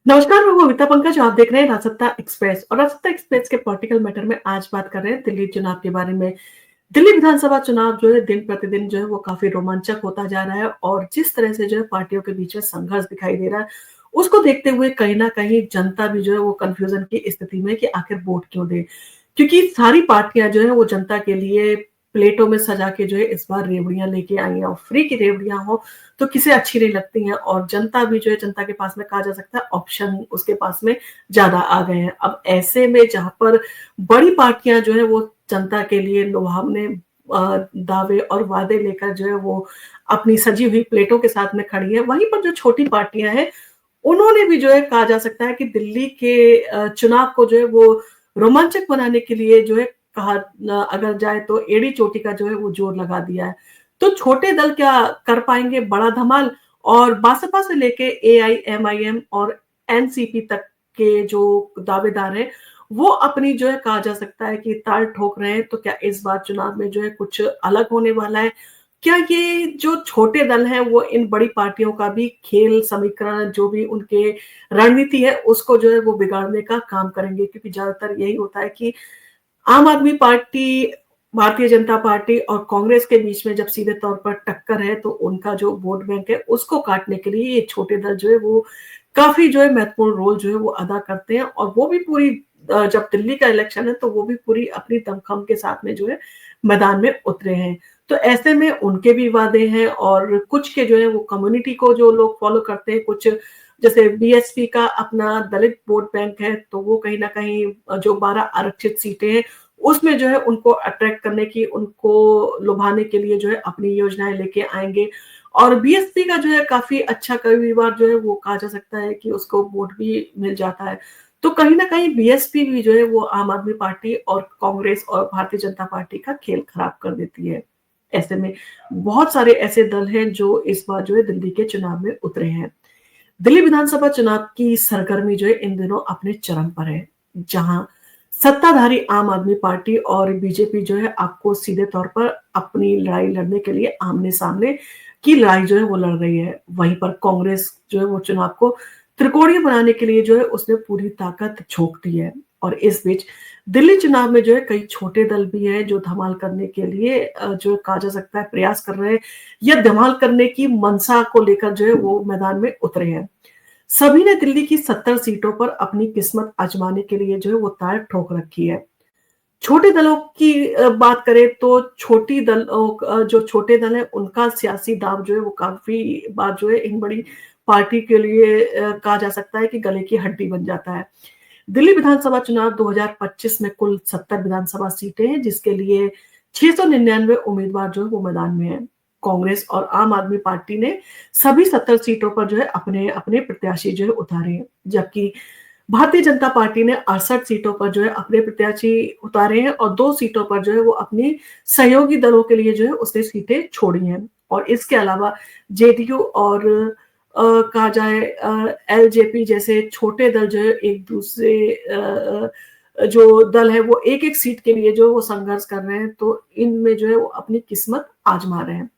नमस्कार, मैं हूँ अमिता पंकज। आप देख रहे हैं राजसत्ता एक्सप्रेस और राजसत्ता एक्सप्रेस के पॉलिटिकल मैटर में आज बात कर रहे हैं दिल्ली चुनाव के बारे में। दिल्ली विधानसभा चुनाव जो है दिन प्रतिदिन जो है वो काफी रोमांचक होता जा रहा है और जिस तरह से जो है पार्टियों के बीच में संघर्ष दिखाई दे रहा है, उसको देखते हुए कहीं न कहीं जनता भी जो है वो कन्फ्यूजन की स्थिति में कि आखिर वोट क्यों दें? क्योंकि सारी पार्टियाँ जो है वो जनता के लिए प्लेटों में सजा के जो है इस बार रेवड़ियाँ लेके आई हैं और फ्री की रेवड़ियाँ हो तो किसे अच्छी नहीं लगती हैं और जनता भी जो है जनता के पास में कहा जा सकता है ऑप्शन उसके पास में ज़्यादा आ गए हैं। अब ऐसे में जहाँ पर बड़ी पार्टियाँ जो है वो जनता के लिए लुभावने दावे और वादे लेकर जो है वो अपनी सजी हुई प्लेटों के साथ में खड़ी है। वहीं पर जो छोटी पार्टियाँ हैं, उन्होंने भी जो है कहा जा सकता है कि दिल्ली के चुनाव को जो है वो रोमांचक बनाने के लिए जो है कहा अगर जाए तो एड़ी-चोटी का जो है वो जोर लगा दिया है। तो छोटे दल क्या कर पाएँगे बड़ा धमाल और बसपा से लेके एआईएमआईएम और एनसीपी तक के जो दावेदार हैं, वो अपनी जो है कहा जा सकता है कि ताल ठोक रहे हैं। तो क्या इस बार चुनाव में जो है कुछ अलग होने वाला है? क्या ये जो छोटे दल हैं वो इन बड़ी पार्टियों का भी खेल समीकरण जो भी उनके रणनीति है उसको जो है वो बिगाड़ने का काम करेंगे? क्योंकि ज़्यादातर यही होता है कि आम आदमी पार्टी, भारतीय जनता पार्टी और कांग्रेस के बीच में जब सीधे तौर पर टक्कर है, तो उनका जो वोट बैंक है, उसको काटने के लिए ये छोटे दल जो है वो काफ़ी जो है महत्वपूर्ण रोल जो है वो अदा करते हैं और वो भी पूरी जब दिल्ली का इलेक्शन है, तो वो भी पूरी अपनी दमखम के साथ में जो है मैदान में उतरे हैं। तो ऐसे में उनके भी वादे हैं और कुछ के जो है वो कम्युनिटी को जो लोग फॉलो करते हैं, कुछ जैसे बीएसपी का अपना दलित वोट बैंक है, तो वो कहीं न कहीं जो 12 आरक्षित सीटें हैं, उसमें जो है उनको अट्रैक्ट करने की, उनको लुभाने के लिए जो है अपनी योजनाएँ लेके आएँगे और बीएसपी का जो है काफ़ी अच्छा कई बार जो है वो कहा जा सकता है कि उसको वोट भी मिल जाता है। तो कहीं न कहीं बीएसपी भी जो है वो आम आदमी पार्टी और कांग्रेस और भारतीय जनता पार्टी का खेल खराब कर देती है। ऐसे में बहुत सारे ऐसे दल हैं जो इस बार जो है दिल्ली के चुनाव में उतरे हैं। दिल्ली विधानसभा चुनाव की सरगर्मी जो है इन दिनों अपने चरम पर है, जहां सत्ताधारी आम आदमी पार्टी और बीजेपी जो है आपको सीधे तौर पर अपनी लड़ाई लड़ने के लिए आमने-सामने की लड़ाई जो है वो लड़ रही है। वहीं पर कांग्रेस जो है वो चुनाव को त्रिकोणीय बनाने के लिए जो है उसने पूरी ताकत झोंक दी है और इस बीच दिल्ली चुनाव में जो है कई छोटे दल भी हैं जो धमाल करने के लिए जो कहा जा सकता है प्रयास कर रहे हैं या धमाल करने की मंशा को लेकर जो है वो मैदान में उतरे हैं। सभी ने दिल्ली की 70 सीटों पर अपनी किस्मत आजमाने के लिए जो है वो तार ठोक रखी है। छोटे दलों की बात करें तो जो छोटे दल हैं उनका सियासी दांव जो है वो काफ़ी बार जो है इन बड़ी पार्टी के लिए कहा जा सकता है कि गले की हड्डी बन जाता है। दिल्ली विधानसभा चुनाव 2025 में कुल 70 विधानसभा सीटें हैं जिसके लिए 699 उम्मीदवार जो है वो मैदान में हैं। कांग्रेस और आम आदमी पार्टी ने सभी 70 सीटों पर जो है अपने-अपने प्रत्याशी जो है उतारे हैं। जबकि भारतीय जनता पार्टी ने 68 सीटों पर जो है अपने प्रत्याशी उतारे हैं और 2 सीटों पर जो है वो अपनी सहयोगी दलों के लिए जो है उसने सीटें छोड़ी हैं। और इसके अलावा जेडीयू और कहा जाए एलजेपी जैसे छोटे दल जो है एक-दूसरे जो दल है वो एक-एक सीट के लिए जो वो संघर्ष कर रहे हैं, तो इनमें जो है वो अपनी किस्मत आज़मा रहे हैं।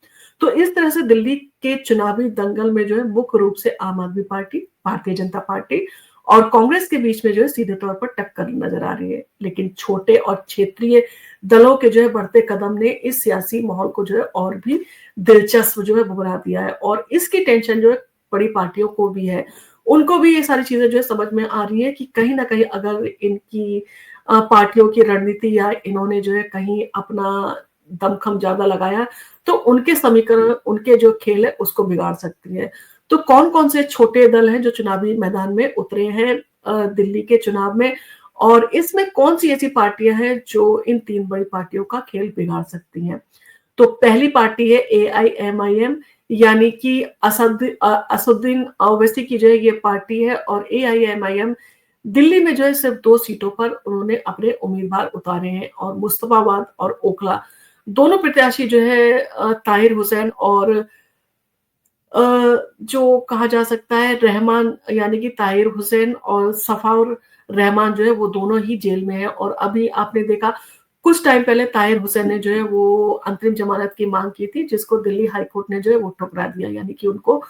तो इस तरह से दिल्ली के चुनावी दंगल में जो है मुख्य रूप से आम आदमी पार्टी, भारतीय जनता पार्टी और कांग्रेस के बीच में जो है सीधे तौर पर टक्कर नजर आ रही है। लेकिन छोटे और क्षेत्रीय दलों के जो है बढ़ते कदम ने इस सियासी माहौल को जो है और भी दिलचस्प जो है वो बना दिया है और इसकी टेंशन जो है बड़ी पार्टियों को भी है। उनको भी ये सारी चीज़ें जो है समझ में आ रही है कि कहीं न कहीं अगर इनकी पार्टियों की रणनीति या इन्होंने जो है कहीं अपना दमखम ज़्यादा लगाया, तो उनके समीकरण, उनके जो खेल है उसको बिगाड़ सकती है। तो कौन-कौन से छोटे दल हैं जो चुनावी मैदान में उतरे हैं दिल्ली के चुनाव में और इसमें कौन-सी ऐसी पार्टियाँ हैं जो इन 3 बड़ी पार्टियों का खेल बिगाड़ सकती हैं? तो पहली पार्टी है एआईएमआईएम यानी कि असदुद्दीन ओवैसी की जो है ये पार्टी है और एआईएमआईएम दिल्ली में जो है सिर्फ 2 सीटों पर उन्होंने अपने उम्मीदवार उतारे हैं और मुस्तफाबाद और ओखला दोनों प्रत्याशी जो है ताहिर हुसैन और जो कहा जा सकता है रहमान यानी कि ताहिर हुसैन और सफ़ाउर रहमान जो है वो दोनों ही जेल में हैं और अभी आपने देखा कुछ टाइम पहले ताहिर हुसैन ने जो है वो अंतरिम ज़मानत की माँग की थी जिसको दिल्ली हाई कोर्ट ने जो है वो ठुकरा दिया यानी कि उनको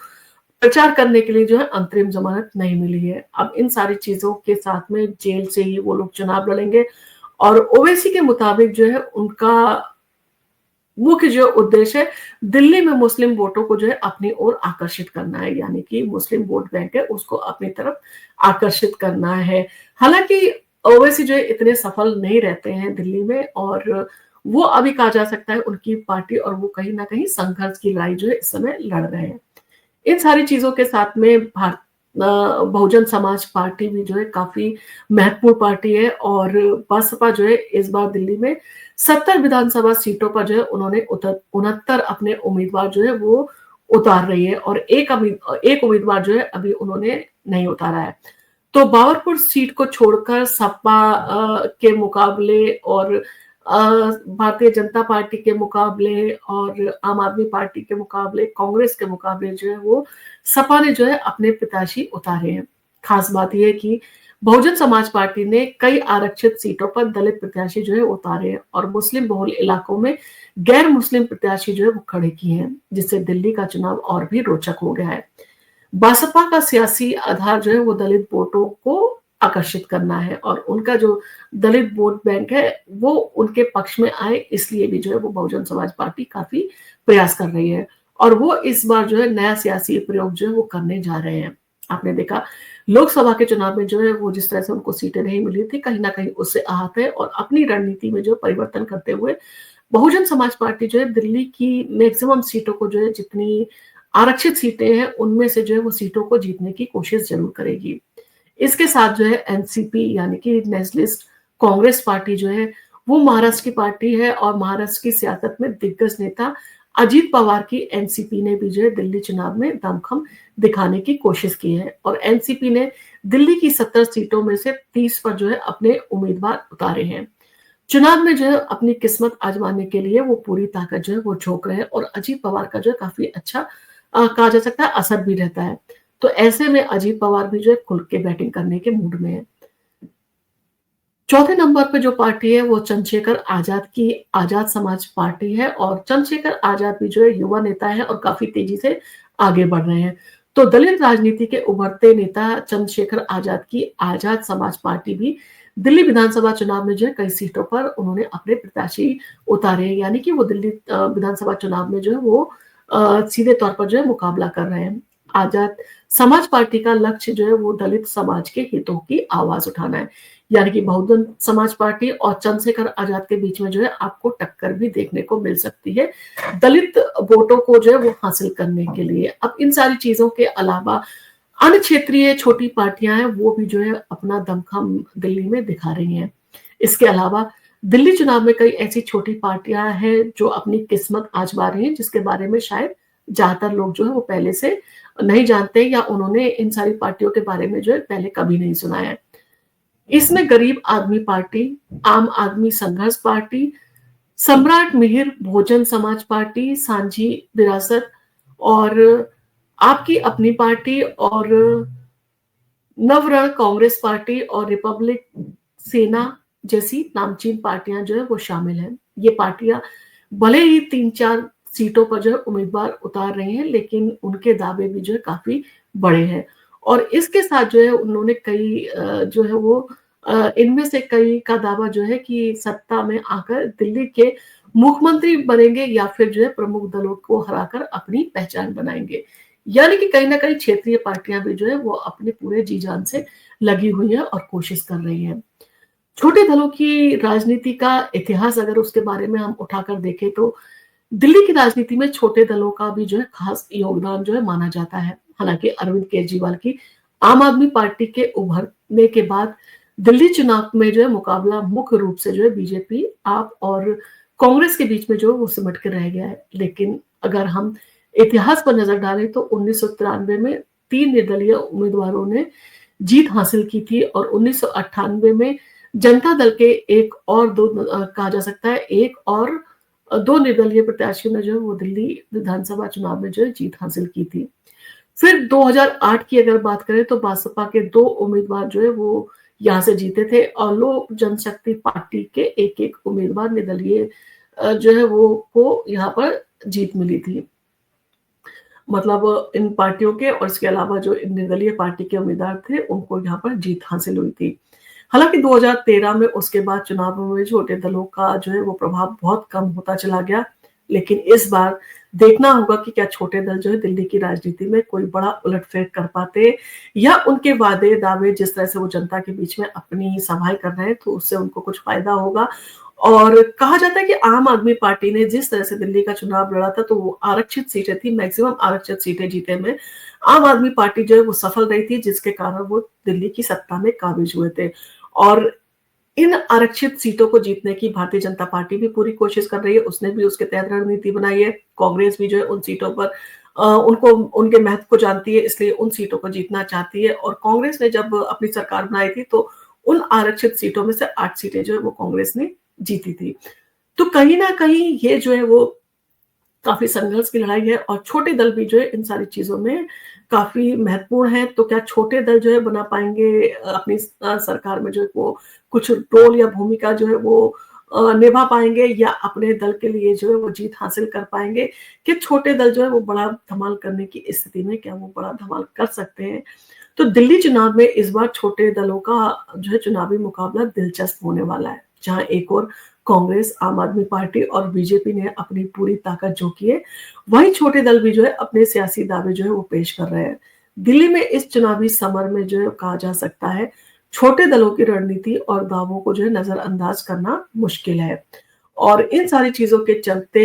प्रचार करने के लिए जो है अंतरिम ज़मानत नहीं मिली है। अब इन सारी चीज़ों के साथ में जेल से ही वो लोग चुनाव लड़ेंगे और ओवैसी के मुताबिक जो है उनका मुख्य जो उद्देश्य है दिल्ली में मुस्लिम वोटों को जो है अपनी ओर आकर्षित करना है, यानी कि मुस्लिम वोट बैंक है उसको अपनी तरफ आकर्षित करना है। हालांकि ओवैसी जो है इतने सफल नहीं रहते हैं दिल्ली में और वो अभी कहा जा सकता है उनकी पार्टी और वो कहीं ना कहीं संघर्ष की लड़ाई जो है इस समय लड़ रहे हैं। इन सारी चीजों के साथ में बहुजन समाज पार्टी भी जो है काफी महत्वपूर्ण पार्टी है और बसपा जो है इस बार दिल्ली में 70 विधानसभा सीटों पर जो है उन्होंने 69 अपने उम्मीदवार जो है वो उतार रही है और एक उम्मीदवार जो है अभी उन्होंने नहीं उतारा है। तो बाबरपुर सीट को छोड़कर सपा के मुकाबले और भारतीय जनता पार्टी के मुकाबले और आम आदमी पार्टी के मुकाबले कांग्रेस के मुकाबले जो है वो सपा ने जो है अपने प्रत्याशी उतारे हैं। खास बात यह है कि बहुजन समाज पार्टी ने कई आरक्षित सीटों पर दलित प्रत्याशी जो है उतारे हैं और मुस्लिम बहुल इलाकों में गैर मुस्लिम प्रत्याशी जो है वो खड़े किए हैं, जिससे दिल्ली का चुनाव और भी रोचक हो गया है। बसपा का सियासी आधार जो है वो दलित वोटों को आकर्षित करना है और उनका जो दलित वोट बैंक है वो उनके पक्ष में आए, इसलिए भी जो है वो बहुजन समाज पार्टी काफी प्रयास कर रही है और वो इस बार जो है नया सियासी प्रयोग जो है वो करने जा रहे हैं। आपने देखा लोकसभा के चुनाव में जो है वो जिस तरह से उनको सीटें नहीं मिली थी, कहीं ना कहीं उससे आहत है और अपनी रणनीति में जो परिवर्तन करते हुए बहुजन समाज पार्टी जो है दिल्ली की मैक्सिमम सीटों को जो है जितनी आरक्षित सीटें हैं उनमें से जो है वो सीटों को जीतने की कोशिश जरूर करेगी। इसके साथ जो है एनसीपी यानी कि नेशनलिस्ट कांग्रेस पार्टी जो है वो महाराष्ट्र की पार्टी है और महाराष्ट्र की सियासत में दिग्गज नेता अजीत पवार की एनसीपी ने भी जो है दिल्ली चुनाव में दमखम दिखाने की कोशिश की है और एनसीपी ने दिल्ली की 70 सीटों में से 30 पर जो है अपने उम्मीदवार उतारे हैं। चुनाव में जो है अपनी किस्मत आजमाने के लिए वो पूरी ताकत जो है वो झोंक रहे हैं और अजीत पवार का जो है काफी अच्छा कहा जा सकता है असर भी रहता है। तो ऐसे में अजीत पवार भी जो है खुल के बैटिंग करने के मूड में है। चौथे नंबर पे जो पार्टी है वो चंद्रशेखर आजाद की आजाद समाज पार्टी है और चंद्रशेखर आजाद भी जो है युवा नेता है और काफी तेजी से आगे बढ़ रहे हैं। तो दलित राजनीति के उभरते नेता चंद्रशेखर आजाद की आजाद समाज पार्टी भी दिल्ली विधानसभा चुनाव में जो है कई सीटों पर उन्होंने अपने प्रत्याशी उतारे हैं, यानी कि वो दिल्ली विधानसभा चुनाव में जो है वो सीधे तौर पर जो है मुकाबला कर रहे हैं। आजाद समाज पार्टी का लक्ष्य जो है वो दलित समाज के हितों की आवाज उठाना है, यानी कि बहुजन समाज पार्टी और चंद्रशेखर आजाद के बीच में जो है आपको टक्कर भी देखने को मिल सकती है दलित वोटों को जो है वो हासिल करने के लिए। अब इन सारी चीजों के अलावा अन्य क्षेत्रीय छोटी पार्टियां हैं वो भी जो है अपना दमखम दिल्ली में दिखा रही हैं। इसके अलावा दिल्ली चुनाव में कई ऐसी छोटी पार्टियां हैं जो अपनी किस्मत आजमा रही हैं, जिसके बारे में शायद ज्यादातर लोग जो है वो पहले से नहीं जानते या उन्होंने इन सारी पार्टियों के बारे में जो है पहले कभी नहीं सुना है। इसमें गरीब आदमी पार्टी, आम आदमी संघर्ष पार्टी, सम्राट मिहिर बहुजन समाज पार्टी, सांझी विरासत और आपकी अपनी पार्टी और नवरण कांग्रेस पार्टी और रिपब्लिक सेना जैसी नामचीन पार्टियां जो है वो शामिल हैं। ये पार्टियां भले ही 3-4 सीटों पर जो है उम्मीदवार उतार रही हैं, लेकिन उनके दावे भी जो है काफी बड़े हैं और इसके साथ जो है उन्होंने कई जो है वो इनमें से कई का दावा जो है कि सत्ता में आकर दिल्ली के मुख्यमंत्री बनेंगे या फिर जो है प्रमुख दलों को हराकर अपनी पहचान बनाएंगे, यानी कि कहीं ना कहीं क्षेत्रीय पार्टियां भी जो है वो अपने पूरे जी जान से लगी हुई है और कोशिश कर रही हैं। छोटे दलों की राजनीति का इतिहास अगर उसके बारे में हम उठाकर देखें तो दिल्ली की राजनीति में छोटे दलों का भी जो है खास योगदान जो है माना जाता है। हालांकि अरविंद केजरीवाल की आम आदमी पार्टी के उभरने के बाद दिल्ली चुनाव में जो है मुकाबला मुख्य रूप से जो है बीजेपी, आप और कांग्रेस के बीच में जो है वो सिमट के रह गया है। लेकिन अगर हम इतिहास पर नजर डालें तो 1993 में 3 निर्दलीय उम्मीदवारों ने जीत हासिल की थी और 1998 में जनता दल के एक और दो कहा जा सकता है एक और 2 निर्दलीय प्रत्याशियों ने जो है वो दिल्ली विधानसभा चुनाव में जो है जीत हासिल की थी। फिर 2008 की अगर बात करें तो बसपा के 2 उम्मीदवार जो है वो यहाँ से जीते थे और लोक जनशक्ति पार्टी के एक उम्मीदवार निर्दलीय जो है वो को यहाँ पर जीत मिली थी। मतलब इन पार्टियों के और इसके अलावा जो निर्दलीय पार्टी के उम्मीदवार थे, उनको यहाँ पर जीत हासिल हुई थी। हालाँकि 2013 में उसके बाद चुनावों में छोटे दलों का जो है वो प्रभाव बहुत कम होता चला गया। लेकिन इस बार देखना होगा कि क्या छोटे दल जो है दिल्ली की राजनीति में कोई बड़ा उलट-फेर कर पाते या उनके वादे-दावे जिस तरह से वो जनता के बीच में अपनी सभाएँ कर रहे हैं, तो उससे उनको कुछ फ़ायदा होगा। और कहा जाता है कि आम आदमी पार्टी ने जिस तरह से दिल्ली का चुनाव लड़ा था, तो वो आरक्षित सीटें थी, मैक्सिमम आरक्षित सीटें जीतने में आम आदमी पार्टी जो है वो सफल रही थी, जिसके कारण वो दिल्ली की सत्ता में काबिज हुए थे। और इन आरक्षित सीटों को जीतने की भारतीय जनता पार्टी भी पूरी कोशिश कर रही है, उसने भी उसके तहत रणनीति बनाई है। कांग्रेस भी जो है उन सीटों पर उनको उनके महत्व को जानती है, इसलिए उन सीटों को जीतना चाहती है और कांग्रेस ने जब अपनी सरकार बनाई थी, तो उन आरक्षित सीटों में से 8 सीटें जो है वो कांग्रेस ने जीती थी। तो कहीं न कहीं ये जो है वो काफ़ी संघर्ष की लड़ाई है और छोटे दल भी जो है इन सारी चीज़ों में काफ़ी महत्वपूर्ण हैं। तो क्या छोटे दल जो है बना पाएँगे अपनी सरकार में जो है वो कुछ रोल या भूमिका जो है वो निभा पाएँगे या अपने दल के लिए जो है वो जीत हासिल कर पाएँगे? कि छोटे दल जो है वो बड़ा धमाल करने की स्थिति में क्या वो बड़ा धमाल कर सकते हैं? तो दिल्ली चुनाव में इस बार छोटे दलों का जो है चुनावी मुकाबला दिलचस्प होने वाला है, जहाँ एक ओर कांग्रेस, आम आदमी पार्टी और बीजेपी ने अपनी पूरी ताकत झोंकी है, वहीं छोटे दल भी जो है अपने सियासी दावे जो है वो पेश कर रहे हैं। दिल्ली में इस चुनावी समर में जो है कहा जा सकता है, छोटे दलों की रणनीति और दावों को जो है नज़रअंदाज करना मुश्किल है। और इन सारी चीज़ों के चलते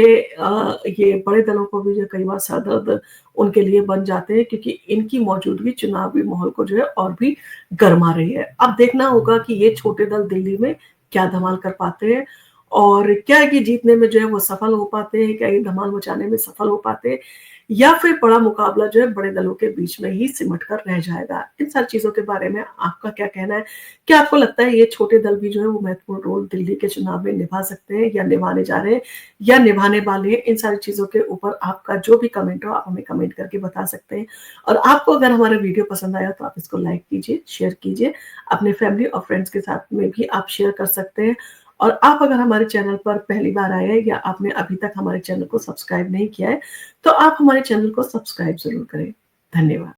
ये बड़े दलों को भी जो कई बार सरदर्द उनके लिए बन जाते हैं क्योंकि इनकी मौजूदगी चुनावी माहौल को जो है और भी गरमा रही है। अब देखना होगा कि ये छोटे दल दिल्ली में क्या धमाल कर पाते हैं और क्या है कि जीतने में जो है वो सफल हो पाते हैं, क्या ये धमाल मचाने में सफल हो पाते हैं या फिर बड़ा मुकाबला जो है बड़े दलों के बीच में ही सिमट कर रह जाएगा। इन सारी चीज़ों के बारे में आपका क्या कहना है? क्या आपको लगता है ये छोटे दल भी जो है वो महत्वपूर्ण रोल दिल्ली के चुनाव में निभा सकते हैं या निभाने जा रहे हैं या निभाने वाले हैं? इन सारी चीज़ों के ऊपर आपका जो भी कमेंट हो आप हमें कमेंट करके बता सकते हैं। और आपको अगर हमारा वीडियो पसंद आया तो आप इसको लाइक कीजिए, शेयर कीजिए। अपने फैमिली और फ्रेंड्स के साथ में भी आप शेयर कर सकते हैं। और आप अगर हमारे चैनल पर पहली बार आए हैं या आपने अभी तक हमारे चैनल को सब्सक्राइब नहीं किया है, तो आप हमारे चैनल को सब्सक्राइब ज़रूर करें। धन्यवाद।